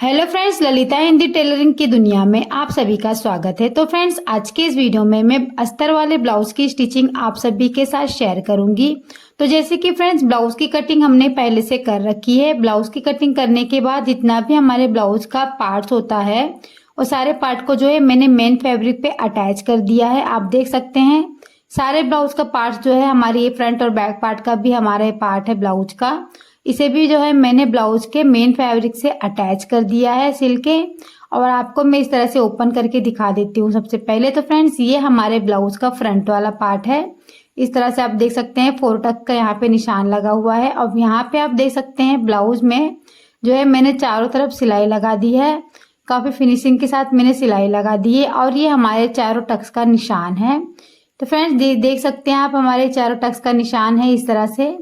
Hello friends, Lalita Hindi tailoring की दुनिया में आप सभी का स्वागत है। तो फ्रेंड्स, आज के इस वीडियो में मैं अस्तर वाले ब्लाउज की स्टिचिंग आप सभी के साथ शेयर करूंगी। तो जैसे कि फ्रेंड्स, ब्लाउज की कटिंग हमने पहले से कर रखी है। ब्लाउज की कटिंग करने के बाद जितना भी हमारे ब्लाउज का पार्ट्स होता है वो सारे पार्ट को जो है मैंने मेन फैब्रिक पे अटैच कर दिया है। आप देख सकते हैं सारे ब्लाउज का पार्ट जो है हमारे ये फ्रंट और बैक पार्ट का भी हमारा ये पार्ट है ब्लाउज का, इसे भी जो है मैंने ब्लाउज के मेन फैब्रिक से अटैच कर दिया है सिल के। और आपको मैं इस तरह से ओपन करके दिखा देती हूँ। सबसे पहले तो फ्रेंड्स, ये हमारे ब्लाउज का फ्रंट वाला पार्ट है। इस तरह से आप देख सकते हैं 4 टक का यहाँ पे निशान लगा हुआ है। और यहाँ पे आप देख सकते हैं ब्लाउज में जो है मैंने चारों तरफ सिलाई लगा दी है। काफी फिनिशिंग के साथ मैंने सिलाई लगा दी है और ये हमारे चारों टक्स का निशान है। तो फ्रेंड्स देख सकते हैं आप, हमारे चारों टक्स का निशान है। इस तरह से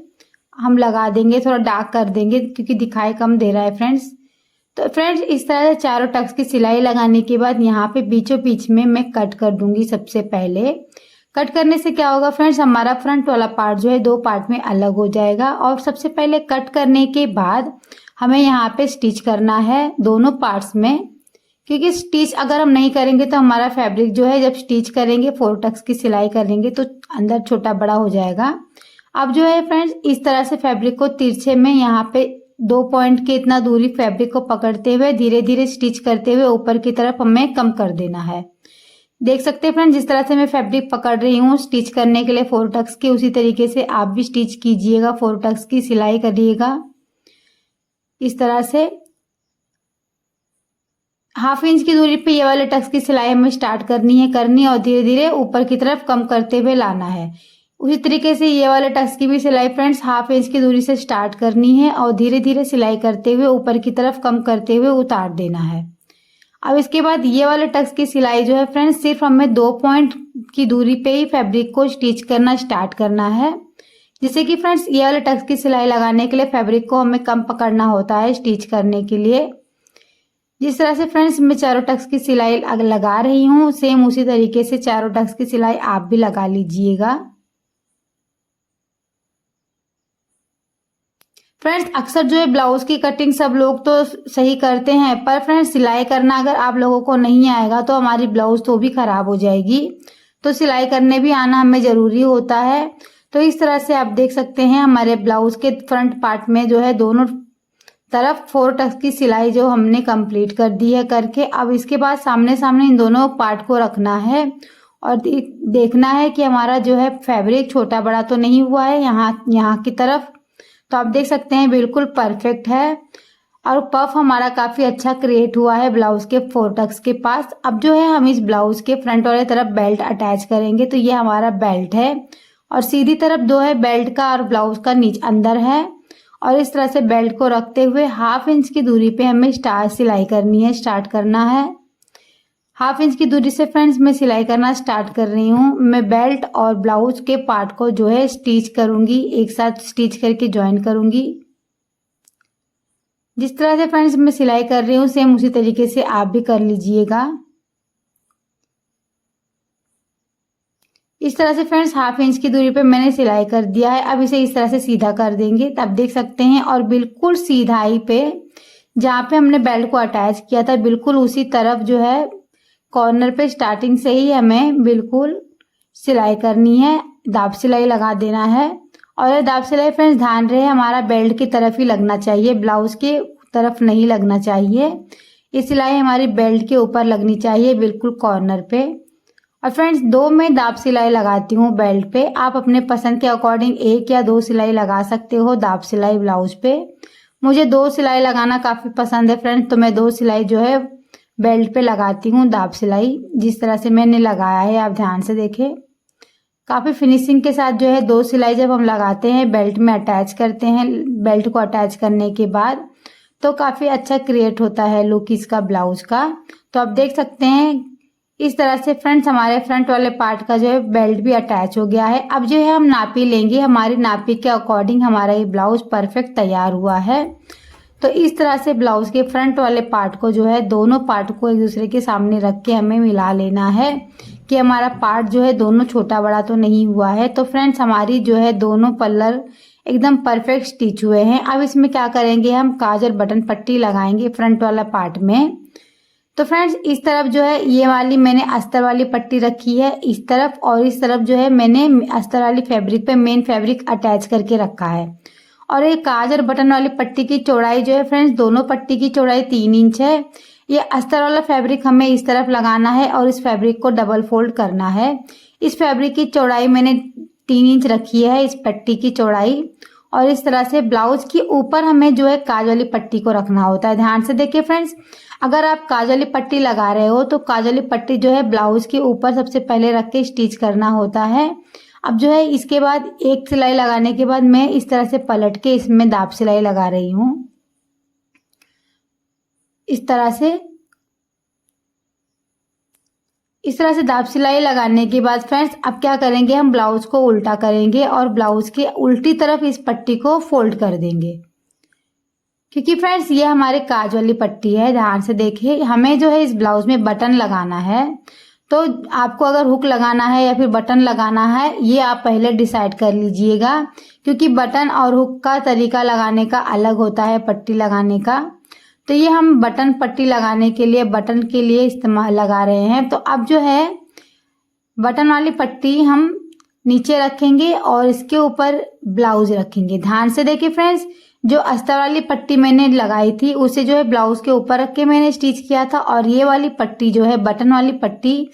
हम लगा देंगे, थोड़ा डार्क कर देंगे क्योंकि दिखाई कम दे रहा है फ्रेंड्स। तो फ्रेंड्स, इस तरह से चारों टक्स की सिलाई लगाने के बाद यहाँ पे बीचों बीच में मैं कट कर दूंगी। सबसे पहले कट करने से क्या होगा फ्रेंड्स, हमारा फ्रंट वाला पार्ट जो है 2 पार्ट में अलग हो जाएगा। और सबसे पहले कट करने के बाद हमें यहाँ पे स्टिच करना है दोनों पार्ट्स में, क्योंकि स्टिच अगर हम नहीं करेंगे तो हमारा फैब्रिक जो है जब स्टिच करेंगे 4 टक्स की सिलाई करेंगे तो अंदर छोटा बड़ा हो जाएगा। अब जो है फ्रेंड्स, इस तरह से फैब्रिक को तिरछे में यहाँ पे 2 पॉइंट के इतना दूरी फैब्रिक को पकड़ते हुए धीरे धीरे स्टिच करते हुए ऊपर की तरफ हमें कम कर देना है। देख सकते हैं फ्रेंड्स, जिस तरह से मैं फैब्रिक पकड़ रही हूँ स्टिच करने के लिए 4 टक्स के, उसी तरीके से आप भी स्टिच कीजिएगा, 4 टक्स की सिलाई करिएगा। इस तरह से 1/2 इंच की दूरी पे ये वाले टक्स की सिलाई हमें स्टार्ट करनी है और धीरे धीरे ऊपर की तरफ कम करते हुए लाना है। उसी तरीके से ये वाले टक्स की भी सिलाई फ्रेंड्स 1/2 इंच की दूरी से स्टार्ट करनी है और धीरे धीरे सिलाई करते हुए ऊपर की तरफ कम करते हुए उतार देना है। अब इसके बाद ये वाले टक्स की सिलाई जो है फ्रेंड्स, सिर्फ हमें 2 पॉइंट की दूरी पे ही फैब्रिक को स्टिच करना स्टार्ट करना है। जिससे कि फ्रेंड्स, ये वाले टक्स की सिलाई लगाने के लिए फैब्रिक को हमें कम पकड़ना होता है स्टिच करने के लिए। जिस तरह से फ्रेंड्स मैं चारों टक्स की सिलाई लगा रही हूँ, सेम उसी तरीके से चारों टक्स की सिलाई आप भी लगा लीजिएगा। फ्रेंड्स, अक्सर जो है ब्लाउज की कटिंग सब लोग तो सही करते हैं, पर फ्रेंड्स सिलाई करना अगर आप लोगों को नहीं आएगा तो हमारी ब्लाउज तो भी खराब हो जाएगी। तो सिलाई करने भी आना हमें जरूरी होता है। तो इस तरह से आप देख सकते हैं हमारे ब्लाउज के फ्रंट पार्ट में जो है दोनों तरफ 4 टक्स की सिलाई जो हमने कंप्लीट कर दी है करके। अब इसके बाद सामने सामने इन दोनों पार्ट को रखना है और देखना है कि हमारा जो है फैब्रिक छोटा बड़ा तो नहीं हुआ है यहाँ की तरफ। तो आप देख सकते हैं बिल्कुल परफेक्ट है और पफ हमारा काफी अच्छा क्रिएट हुआ है ब्लाउज के 4 टक्स के पास। अब जो है हम इस ब्लाउज के फ्रंट वाले तरफ बेल्ट अटैच करेंगे। तो ये हमारा बेल्ट है और सीधी तरफ जो है बेल्ट का और ब्लाउज का नीचे अंदर है। और इस तरह से बेल्ट को रखते हुए 1/2 इंच की दूरी पे हमें सिलाई करनी है, स्टार्ट करना है। 1/2 इंच की दूरी से फ्रेंड्स मैं सिलाई करना स्टार्ट कर रही हूँ। मैं बेल्ट और ब्लाउज के पार्ट को जो है स्टिच करूंगी, एक साथ स्टिच करके ज्वाइन करूंगी। जिस तरह से फ्रेंड्स मैं सिलाई कर रही हूँ सेम उसी तरीके से आप भी कर लीजिएगा। इस तरह से फ्रेंड्स 1/2 इंच की दूरी पे मैंने सिलाई कर दिया है। अब इसे इस तरह से सीधा कर देंगे, तब देख सकते हैं। और बिल्कुल सीधाई पे जहाँ पे हमने बेल्ट को अटैच किया था बिल्कुल उसी तरफ जो है कॉर्नर पे स्टार्टिंग से ही हमें बिल्कुल सिलाई करनी है, दाब सिलाई लगा देना है। और ये दाब सिलाई फ्रेंड्स ध्यान रहे हमारा बेल्ट की तरफ ही लगना चाहिए, ब्लाउज के तरफ नहीं लगना चाहिए। ये सिलाई हमारी बेल्ट के ऊपर लगनी चाहिए बिल्कुल कॉर्नर पे। और फ्रेंड्स 2 मैं दाब सिलाई लगाती हूँ बेल्ट पे। आप अपने पसंद के अकॉर्डिंग 1 या 2 सिलाई लगा सकते हो दाब सिलाई ब्लाउज पे। मुझे 2 सिलाई लगाना काफी पसंद है फ्रेंड्स, तो मैं 2 सिलाई जो है बेल्ट पे लगाती हूँ दाब सिलाई। जिस तरह से मैंने लगाया है आप ध्यान से देखें, काफी फिनिशिंग के साथ जो है 2 सिलाई जब हम लगाते हैं बेल्ट में अटैच करते हैं, बेल्ट को अटैच करने के बाद तो काफी अच्छा क्रिएट होता है लुक इसका ब्लाउज का। तो आप देख सकते हैं इस तरह से फ्रेंड्स हमारे फ्रंट वाले पार्ट का जो है बेल्ट भी अटैच हो गया है। अब जो है हम नापी लेंगे, हमारी नापी के अकॉर्डिंग हमारा ये ब्लाउज परफेक्ट तैयार हुआ है। तो इस तरह से ब्लाउज के फ्रंट वाले पार्ट को जो है दोनों पार्ट को एक दूसरे के सामने रख के हमें मिला लेना है कि हमारा पार्ट जो है दोनों छोटा बड़ा तो नहीं हुआ है। तो फ्रेंड्स हमारी जो है दोनों पल्लर एकदम परफेक्ट स्टिच हुए हैं। अब इसमें क्या करेंगे, हम काजल बटन पट्टी लगाएंगे फ्रंट वाला पार्ट में। तो फ्रेंड्स इस तरफ जो है ये वाली मैंने अस्तर वाली पट्टी रखी है इस तरफ, और इस तरफ जो है मैंने अस्तर वाली फैब्रिक पे मेन फैब्रिक अटैच करके रखा है। और ये काजल बटन वाली पट्टी की चौड़ाई जो है फ्रेंड्स, दोनों पट्टी की चौड़ाई 3 इंच है। ये अस्तर वाला फैब्रिक हमें इस तरफ लगाना है और इस फैब्रिक को डबल फोल्ड करना है। इस फैब्रिक की चौड़ाई मैंने 3 इंच रखी है इस पट्टी की चौड़ाई। और इस तरह से ब्लाउज के ऊपर हमें जो है काज वाली पट्टी को रखना होता है। ध्यान से देखिए फ्रेंड्स, अगर आप काज वाली पट्टी लगा रहे हो तो काज वाली पट्टी जो है ब्लाउज के ऊपर सबसे पहले रख के स्टिच करना होता है। अब जो है इसके बाद एक सिलाई लगाने के बाद मैं इस तरह से पलट के इसमें दाब सिलाई लगा रही हूँ। इस तरह से दाब सिलाई लगाने के बाद फ्रेंड्स अब क्या करेंगे, हम ब्लाउज को उल्टा करेंगे और ब्लाउज के उल्टी तरफ इस पट्टी को फोल्ड कर देंगे, क्योंकि फ्रेंड्स ये हमारे काज वाली पट्टी है। ध्यान से देखिए, हमें जो है इस ब्लाउज में बटन लगाना है। तो आपको अगर हुक लगाना है या फिर बटन लगाना है, ये आप पहले डिसाइड कर लीजिएगा, क्योंकि बटन और हुक का तरीका लगाने का अलग होता है पट्टी लगाने का। तो ये हम बटन पट्टी लगाने के लिए बटन के लिए इस्तेमाल लगा रहे हैं। तो अब जो है बटन वाली पट्टी हम नीचे रखेंगे और इसके ऊपर ब्लाउज रखेंगे। ध्यान से देखिए फ्रेंड्स, जो अस्तर वाली पट्टी मैंने लगाई थी उसे जो है ब्लाउज के ऊपर रख के मैंने स्टिच किया था, और ये वाली पट्टी जो है बटन वाली पट्टी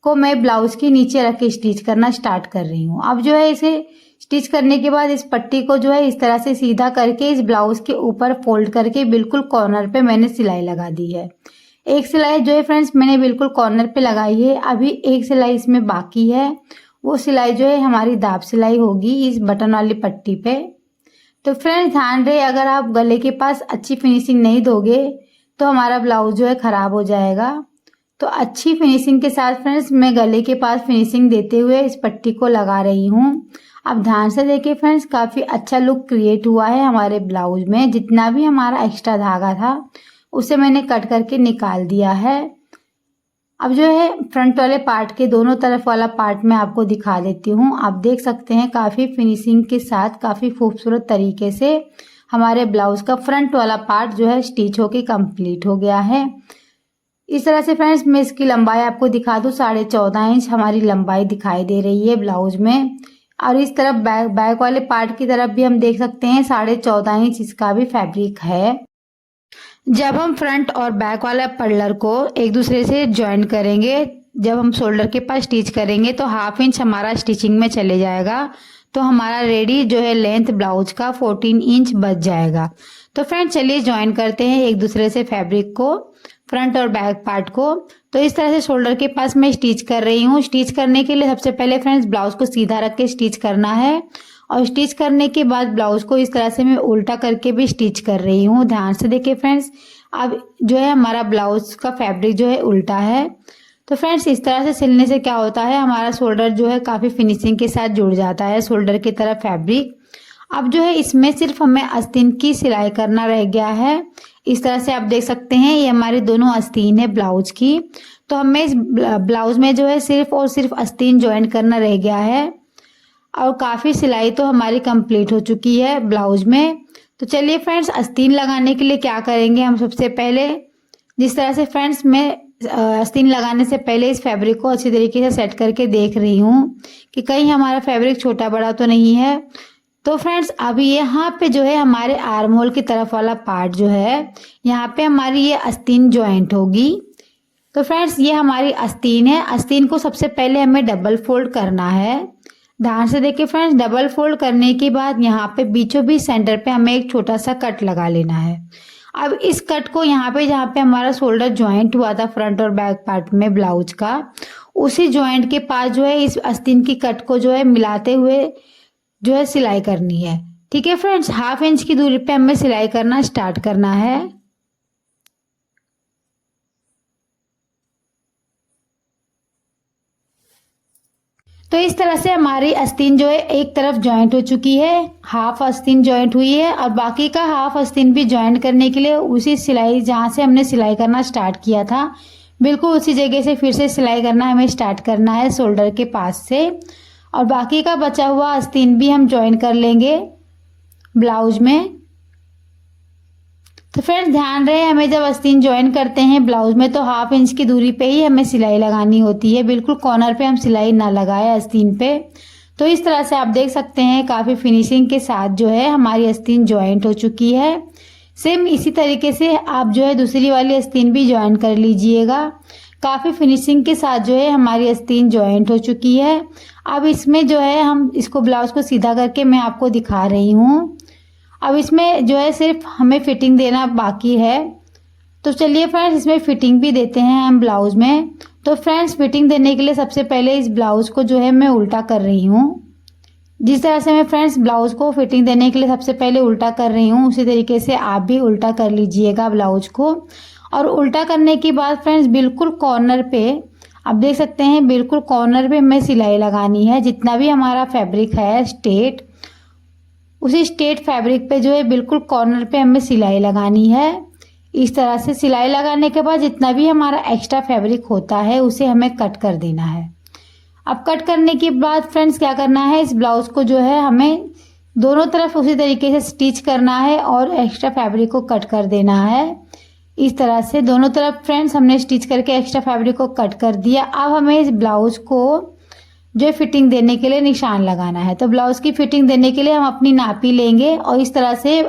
को मैं ब्लाउज के नीचे रख के स्टिच करना स्टार्ट कर रही हूँ। अब जो है इसे स्टिच करने के बाद इस पट्टी को जो है इस तरह से सीधा करके इस ब्लाउज के ऊपर फोल्ड करके बिल्कुल कॉर्नर पे मैंने सिलाई लगा दी है। एक सिलाई जो है फ्रेंड्स मैंने बिल्कुल कॉर्नर पे लगाई है। अभी एक सिलाई इसमें बाकी है, वो सिलाई जो है हमारी दाब सिलाई होगी इस बटन वाली पट्टी पे। तो फ्रेंड्स ध्यान रहे, अगर आप गले के पास अच्छी फिनिशिंग नहीं दोगे तो हमारा ब्लाउज जो है खराब हो जाएगा। तो अच्छी फिनिशिंग के साथ फ्रेंड्स मैं गले के पास फिनिशिंग देते हुए इस पट्टी को लगा रही हूँ। अब ध्यान से देखिए फ्रेंड्स, काफ़ी अच्छा लुक क्रिएट हुआ है हमारे ब्लाउज में। जितना भी हमारा एक्स्ट्रा धागा था उसे मैंने कट करके निकाल दिया है। अब जो है फ्रंट वाले पार्ट के दोनों तरफ वाला पार्ट मैं आपको दिखा देती हूँ। आप देख सकते हैं काफ़ी फिनिशिंग के साथ काफ़ी खूबसूरत तरीके से हमारे ब्लाउज का फ्रंट वाला पार्ट जो है स्टिच होके कंप्लीट हो गया है। इस तरह से फ्रेंड्स मैं इसकी लंबाई आपको दिखा दूँ, 14.5 इंच हमारी लंबाई दिखाई दे रही है ब्लाउज में। और इस तरफ बैक वाले पार्ट की तरफ भी हम देख सकते हैं 14.5 इंच इसका भी फैब्रिक है। जब हम फ्रंट और बैक वाला पल्लर को एक दूसरे से ज्वाइन करेंगे, जब हम शोल्डर के पास स्टिच करेंगे तो 1/2 इंच हमारा स्टिचिंग में चले जाएगा। तो हमारा रेडी जो है लेंथ ब्लाउज का 14 इंच बच जाएगा। तो फ्रेंड चलिए ज्वाइन करते हैं एक दूसरे से फैब्रिक को, फ्रंट और बैक पार्ट को। तो इस तरह से शोल्डर के पास मैं स्टिच कर रही हूँ। स्टिच करने के लिए सबसे पहले फ्रेंड्स ब्लाउज को सीधा रख के स्टिच करना है, और स्टिच करने के बाद ब्लाउज को इस तरह से मैं उल्टा करके भी स्टिच कर रही हूँ। ध्यान से देखिए फ्रेंड्स, अब जो है हमारा ब्लाउज का फैब्रिक जो है उल्टा है। तो फ्रेंड्स इस तरह से सिलने से क्या होता है, हमारा शोल्डर जो है काफ़ी फिनिशिंग के साथ जुड़ जाता है शोल्डर की तरफ फैब्रिक। अब जो है इसमें सिर्फ हमें आस्तीन की सिलाई करना रह गया है। इस तरह से आप देख सकते हैं ये हमारी दोनों आस्तीन है ब्लाउज की। तो हमें इस ब्लाउज में जो है सिर्फ और सिर्फ आस्तीन ज्वाइन करना रह गया है, और काफ़ी सिलाई तो हमारी कंप्लीट हो चुकी है ब्लाउज में। तो चलिए फ्रेंड्स आस्तीन लगाने के लिए क्या करेंगे, हम सबसे पहले जिस तरह से फ्रेंड्स मैं आस्तीन लगाने से पहले इस फैब्रिक को अच्छी तरीके से सेट करके देख रही हूँ कि कहीं हमारा फैब्रिक छोटा बड़ा तो नहीं है। तो फ्रेंड्स अभी यहाँ पे जो है हमारे आर्म होल की तरफ वाला पार्ट जो है यहाँ पे हमारी ये आस्तीन ज्वाइंट होगी। तो फ्रेंड्स ये हमारी आस्तीन है। आस्तीन को सबसे पहले हमें डबल फोल्ड करना है। ध्यान से देखिए फ्रेंड्स, डबल फोल्ड करने के बाद यहाँ पे बीचों बीच सेंटर पे हमें एक छोटा सा कट लगा लेना है। अब इस कट को यहाँ पे जहाँ पे हमारा शोल्डर ज्वाइंट हुआ था फ्रंट और बैक पार्ट में ब्लाउज का, उसी ज्वाइंट के पास जो है इस आस्तीन की कट को जो है मिलाते हुए जो है सिलाई करनी है। ठीक है फ्रेंड्स, 1/2 इंच की दूरी पे हमें सिलाई करना स्टार्ट करना है। तो इस तरह से हमारी आस्तीन जो है एक तरफ ज्वाइंट हो चुकी है, हाफ आस्तीन ज्वाइंट हुई है, और बाकी का हाफ आस्तीन भी ज्वाइंट करने के लिए उसी सिलाई जहाँ से हमने सिलाई करना स्टार्ट किया था बिल्कुल उसी जगह से फिर से सिलाई करना हमें स्टार्ट करना है शोल्डर के पास से, और बाकी का बचा हुआ आस्तीन भी हम ज्वाइन कर लेंगे। ब्लाउज में। तो फ्रेंड्स ध्यान रहे, हमें जब आस्तीन ज्वाइन करते हैं ब्लाउज में तो 1/2 इंच की दूरी पे ही हमें सिलाई लगानी होती है, बिल्कुल कॉर्नर पे हम सिलाई ना लगाए आस्तीन पे। तो इस तरह से आप देख सकते हैं काफ़ी फिनिशिंग के साथ जो है हमारी आस्तीन ज्वाइंट हो चुकी है। सेम इसी तरीके से आप जो है दूसरी वाली आस्तीन भी ज्वाइन कर लीजिएगा। काफ़ी फिनिशिंग के साथ जो है हमारी आस्तीन ज्वाइंट हो चुकी है। अब इसमें जो है हम इसको ब्लाउज को सीधा करके मैं आपको दिखा रही हूँ। अब इसमें जो है सिर्फ हमें फिटिंग देना बाकी है। तो चलिए फ्रेंड्स इसमें फिटिंग भी देते हैं हम ब्लाउज में। तो फ्रेंड्स फिटिंग देने के लिए सबसे पहले इस ब्लाउज को जो है मैं उल्टा कर रही हूँ। जिस तरह से मैं फ्रेंड्स ब्लाउज को फिटिंग देने के लिए सबसे पहले उल्टा कर रही हूँ, उसी तरीके से आप भी उल्टा कर लीजिएगा ब्लाउज को। और उल्टा करने के बाद फ्रेंड्स बिल्कुल कॉर्नर पे आप देख सकते हैं, बिल्कुल कॉर्नर पे हमें सिलाई लगानी है। जितना भी हमारा फैब्रिक है स्ट्रेट, उसी स्ट्रेट फैब्रिक पे जो है बिल्कुल कॉर्नर पे हमें सिलाई लगानी है। इस तरह से सिलाई लगाने के बाद जितना भी हमारा एक्स्ट्रा फैब्रिक होता है उसे हमें कट कर देना है। अब कट करने के बाद फ्रेंड्स क्या करना है, इस ब्लाउज को जो है हमें दोनों तरफ उसी तरीके से स्टिच करना है और एक्स्ट्रा फैब्रिक को कट कर देना है। इस तरह से दोनों तरफ फ्रेंड्स हमने स्टिच करके एक्स्ट्रा फैब्रिक को कट कर दिया। अब हमें इस ब्लाउज को जो फिटिंग देने के लिए निशान लगाना है। तो ब्लाउज की फिटिंग देने के लिए हम अपनी नापी लेंगे और इस तरह से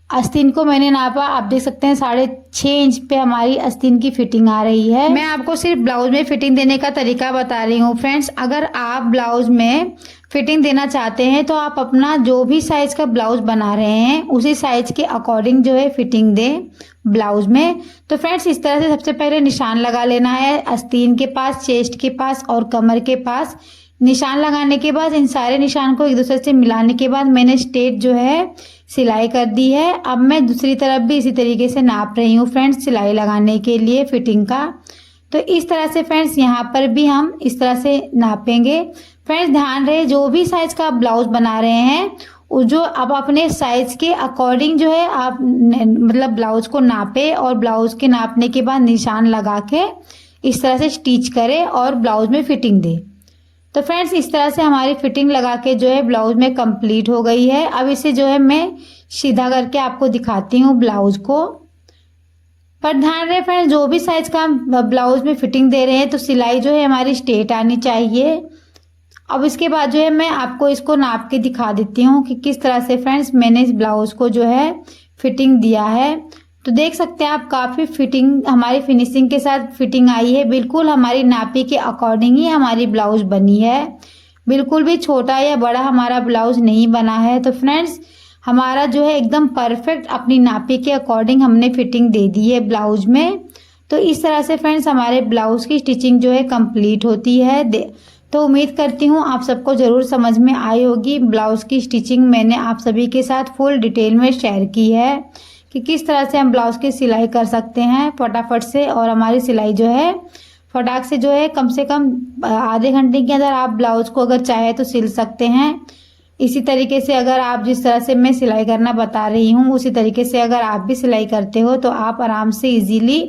आस्तीन को मैंने नापा, आप देख सकते हैं 6.5 इंच पे हमारी आस्तीन की फिटिंग आ रही है। मैं आपको सिर्फ ब्लाउज में फिटिंग देने का तरीका बता रही हूँ फ्रेंड्स। अगर आप ब्लाउज में फिटिंग देना चाहते हैं तो आप अपना जो भी साइज का ब्लाउज बना रहे हैं उसी साइज के अकॉर्डिंग जो है फिटिंग दें ब्लाउज में। तो फ्रेंड्स इस तरह से सबसे पहले निशान लगा लेना है आस्तीन के पास, चेस्ट के पास और कमर के पास। निशान लगाने के बाद इन सारे निशान को एक दूसरे से मिलाने के बाद मैंने स्ट्रेट जो है सिलाई कर दी है। अब मैं दूसरी तरफ भी इसी तरीके से नाप रही हूँ फ्रेंड्स सिलाई लगाने के लिए फिटिंग का। तो इस तरह से फ्रेंड्स यहाँ पर भी हम इस तरह से नापेंगे। फ्रेंड्स ध्यान रहे, जो भी साइज का आप ब्लाउज बना रहे हैं जो अब अपने साइज के अकॉर्डिंग जो है आप मतलब ब्लाउज को नापे और ब्लाउज के नापने के बाद निशान लगा के इस तरह से स्टिच करें और ब्लाउज में फिटिंग दे। तो फ्रेंड्स इस तरह से हमारी फिटिंग लगा के जो है ब्लाउज में कंप्लीट हो गई है। अब इसे जो है मैं सीधा करके आपको दिखाती हूँ ब्लाउज को। पर ध्यान रहे फ्रेंड्स, जो भी साइज का हम ब्लाउज में फिटिंग दे रहे हैं तो सिलाई जो है हमारी स्ट्रेट आनी चाहिए। अब इसके बाद जो है मैं आपको इसको नाप के दिखा देती हूँ कि किस तरह से फ्रेंड्स मैंने इस ब्लाउज को जो है फिटिंग दिया है। तो देख सकते हैं आप काफ़ी फिटिंग हमारी फिनिशिंग के साथ फिटिंग आई है। बिल्कुल हमारी नापी के अकॉर्डिंग ही हमारी ब्लाउज बनी है, बिल्कुल भी छोटा या बड़ा हमारा ब्लाउज नहीं बना है। तो फ्रेंड्स हमारा जो है एकदम परफेक्ट अपनी नापी के अकॉर्डिंग हमने फिटिंग दे दी है ब्लाउज में। तो इस तरह से फ्रेंड्स हमारे ब्लाउज की स्टिचिंग जो है कंप्लीट होती है। तो उम्मीद करती हूँ आप सबको ज़रूर समझ में आई होगी। ब्लाउज की स्टिचिंग मैंने आप सभी के साथ फुल डिटेल में शेयर की है कि किस तरह से हम ब्लाउज की सिलाई कर सकते हैं फटाफट से। और हमारी सिलाई जो है फटाक से जो है कम से कम आधे घंटे के अंदर आप ब्लाउज को अगर चाहे तो सिल सकते हैं। इसी तरीके से अगर आप जिस तरह से मैं सिलाई करना बता रही हूँ उसी तरीके से अगर आप भी सिलाई करते हो तो आप आराम से इजीली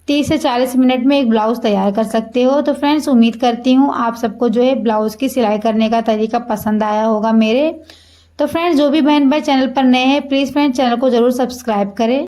30 से 40 मिनट में एक ब्लाउज तैयार कर सकते हो। तो फ्रेंड्स उम्मीद करती हूँ आप सबको जो है ब्लाउज की सिलाई करने का तरीका पसंद आया होगा मेरे। तो फ्रेंड्स जो भी बहन भाई चैनल पर नए हैं प्लीज़ फ्रेंड्स चैनल को ज़रूर सब्सक्राइब करें।